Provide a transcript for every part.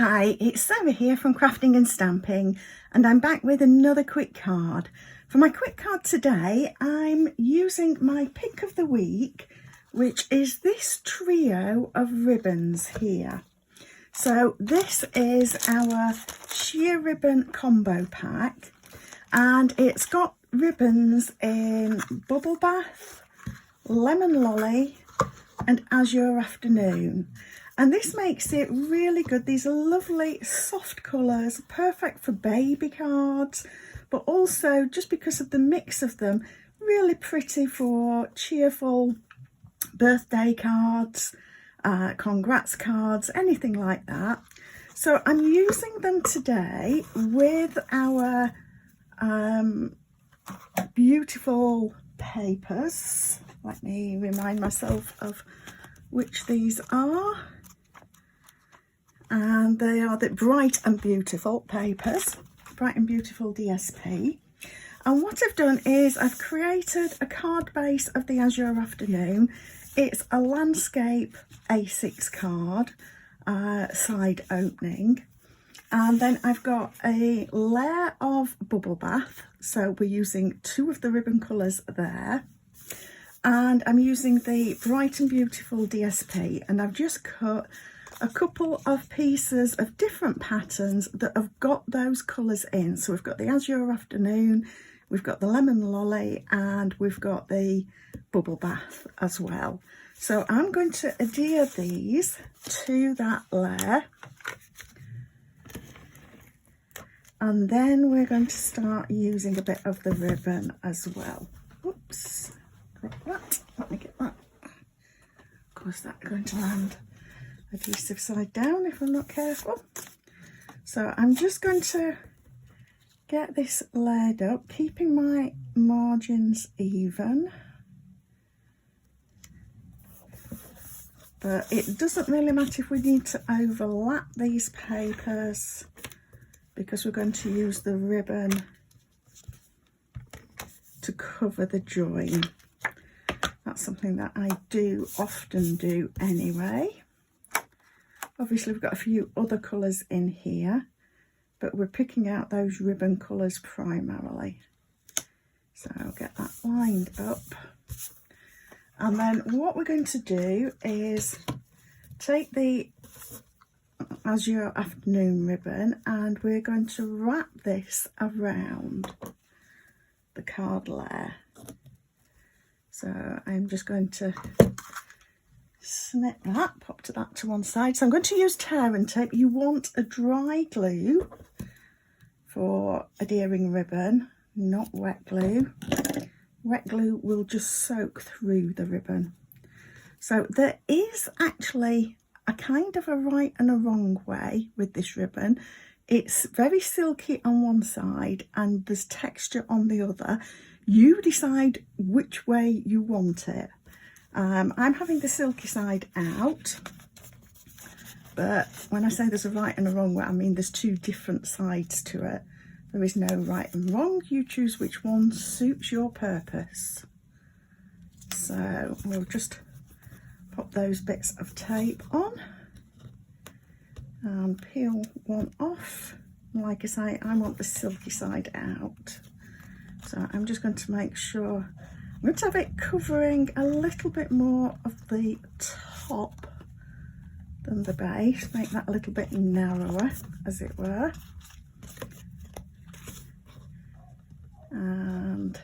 Hi, it's Sarah here from Crafting and Stamping, and I'm back with another quick card. For my quick card today, I'm using my pick of the week, which is this trio of ribbons here. So this is our sheer ribbon combo pack, and it's got ribbons in Bubble Bath, Lemon Lolly and Azure Afternoon. And this makes it really good. These are lovely soft colours, perfect for baby cards, but also just because of the mix of them, really pretty for cheerful birthday cards, congrats cards, anything like that. So I'm using them today with our beautiful papers. Let me remind myself of which these are. And they are the Bright and Beautiful papers, Bright and Beautiful DSP. And what I've done is I've created a card base of the Azure Afternoon. It's a landscape A6 card, side opening. And then I've got a layer of Bubble Bath. So we're using two of the ribbon colours there. And I'm using the Bright and Beautiful DSP, and I've just cut a couple of pieces of different patterns that have got those colours in. So we've got the Azure Afternoon, we've got the Lemon Lolly, and we've got the Bubble Bath as well. So I'm going to adhere these to that layer, and then we're going to start using a bit of the ribbon as well. Whoops, drop that. Let me get that. Of course, that's going to land adhesive side down if I'm not careful. So I'm just going to get this layered up, keeping my margins even. But it doesn't really matter if we need to overlap these papers, because we're going to use the ribbon to cover the join. That's something that I do often do anyway. Obviously we've got a few other colours in here, but we're picking out those ribbon colours primarily. So I'll get that lined up. And then what we're going to do is take the Azure Afternoon ribbon, and we're going to wrap this around the card layer. So I'm just going to snip that, pop that to one side. So I'm going to use tear and tape. You want a dry glue for adhering ribbon, not wet glue. Wet glue will just soak through the ribbon. So there is actually a kind of a right and a wrong way with this ribbon. It's very silky on one side and there's texture on the other. You decide which way you want it. I'm having the silky side out, but when I say there's a right and a wrong way, I mean there's two different sides to it. There is no right and wrong. You choose which one suits your purpose. So we'll just pop those bits of tape on and peel one off. Like I say, I want the silky side out. So I'm just going to make sure, I'm going to have it covering a little bit more of the top than the base, make that a little bit narrower, as it were. And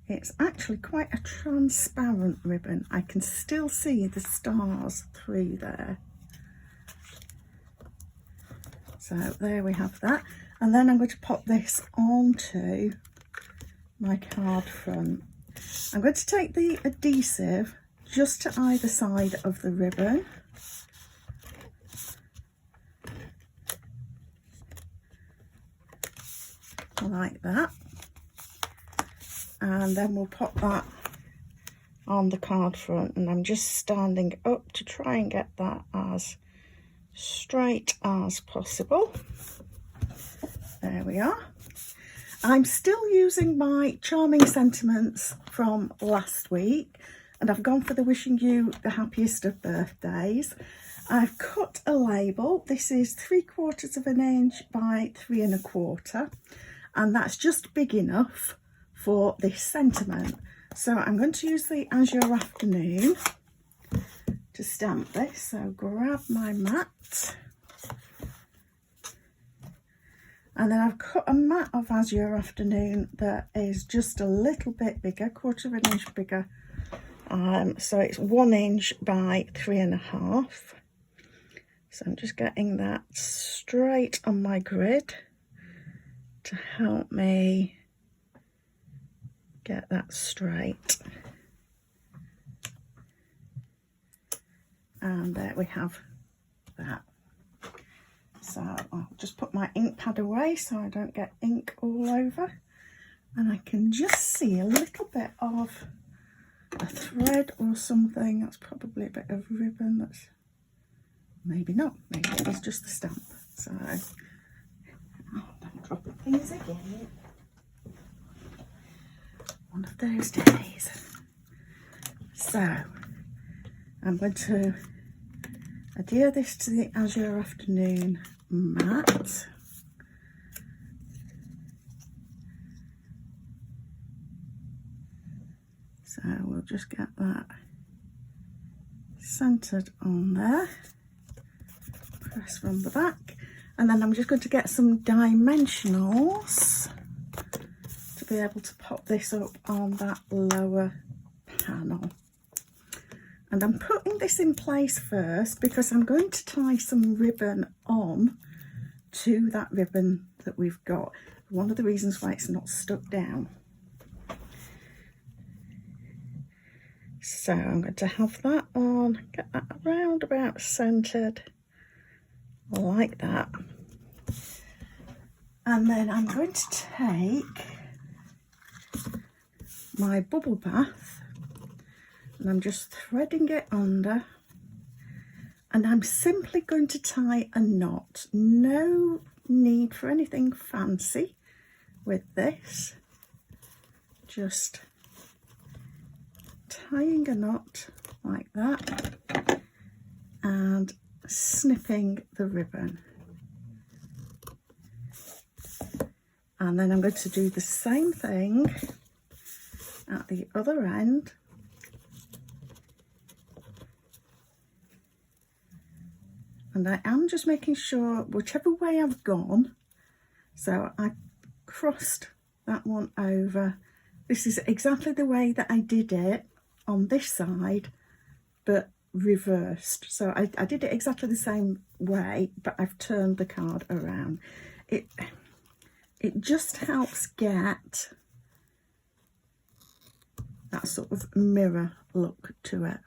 it's actually quite a transparent ribbon. I can still see the stars through there. So there we have that. And then I'm going to pop this onto my card front. I'm going to take the adhesive just to either side of the ribbon. Like that. And then we'll pop that on the card front. And I'm just standing up to try and get that as straight as possible. There we are. I'm still using my Charming Sentiments from last week. and I've gone for the wishing you the happiest of birthdays. I've cut a label. This is 3/4 of an inch by 3 1/4, and that's just big enough for this sentiment. So I'm going to use the Azure Afternoon to stamp this. So grab my mat, and then I've cut a mat of Azure Afternoon that is just a little bit bigger, 1/4 of an inch bigger. So it's 1 inch by 3 1/2. So I'm just getting that straight on my grid to help me get that straight. And there we have that. So I'll just put my ink pad away so I don't get ink all over, and I can just see a little bit of a thread or something. That's probably a bit of ribbon. That's maybe not, maybe it is just the stamp. So don't drop things again. One of those days. So I'm going to adhere this to the Azure Afternoon mat. So we'll just get that centered on there. Press from the back, and then I'm just going to get some dimensionals to be able to pop this up on that lower panel. And I'm putting this in place first because I'm going to tie some ribbon on to that ribbon that we've got. One of the reasons why it's not stuck down. So I'm going to have that on, get that around about centered like that. And then I'm going to take my bubble bath, and I'm just threading it under, and I'm simply going to tie a knot. No need for anything fancy with this, just tying a knot like that and snipping the ribbon. And then I'm going to do the same thing at the other end. And I am just making sure whichever way I've gone, so I crossed that one over. This is exactly the way that I did it on this side, but reversed. So I did it exactly the same way, but I've turned the card around. It just helps get that sort of mirror look to it.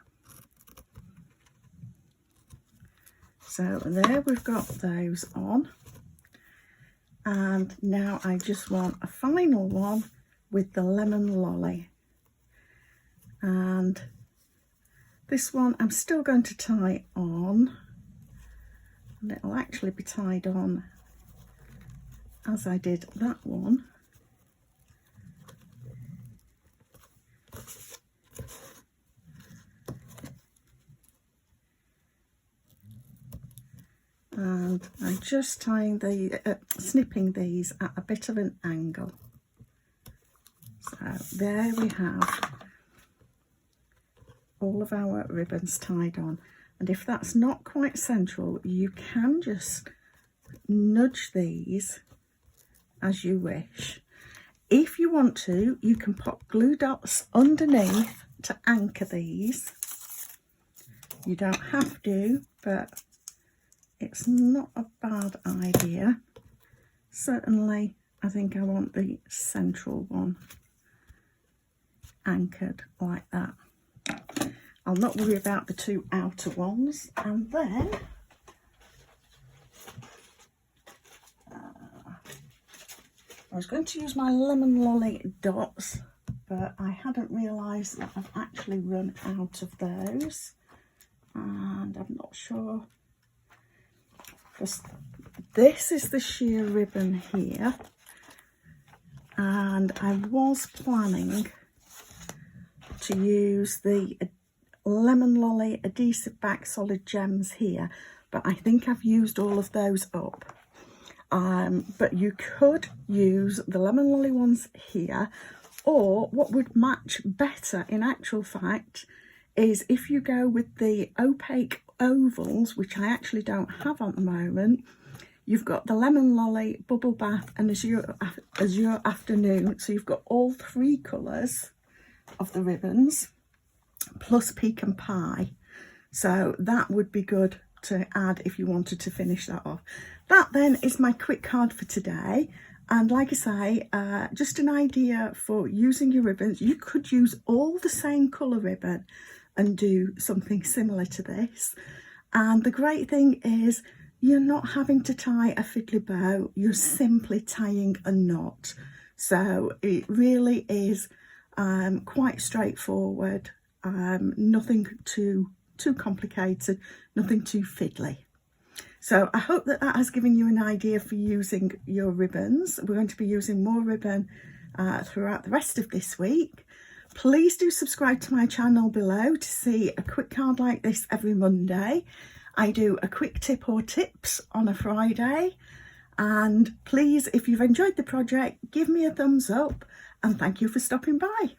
So there we've got those on, and now I just want a final one with the lemon lolly, and this one I'm still going to tie on, and it'll actually be tied on as I did that one. And I'm just tying snipping these at a bit of an angle. So there we have all of our ribbons tied on. And if that's not quite central, you can just nudge these as you wish. If you want to, you can pop glue dots underneath to anchor these. You don't have to, but it's not a bad idea. Certainly, I think I want the central one anchored like that. I'll not worry about the two outer ones. And then I was going to use my lemon lolly dots, but I hadn't realised that I've actually run out of those, and I'm not sure. Because this is the sheer ribbon here, and I was planning to use the Lemon Lolly adhesive back solid gems here, but I think I've used all of those up. But you could use the Lemon Lolly ones here, or what would match better in actual fact is if you go with the opaque ovals, which I actually don't have at the moment. You've got the Lemon Lolly, Bubble Bath and Azure Afternoon, so you've got all three colours of the ribbons plus Pecan Pie, so that would be good to add if you wanted to finish that off. That then is my quick card for today, and like I say, just an idea for using your ribbons. You could use all the same colour ribbon and do something similar to this, and the great thing is you're not having to tie a fiddly bow, you're simply tying a knot. So it really is quite straightforward, nothing too complicated, nothing too fiddly. So I hope that has given you an idea for using your ribbons. We're going to be using more ribbon throughout the rest of this week. Please do subscribe to my channel below to see a quick card like this every Monday. I do a quick tip or tips on a Friday. And please, if you've enjoyed the project, give me a thumbs up and thank you for stopping by.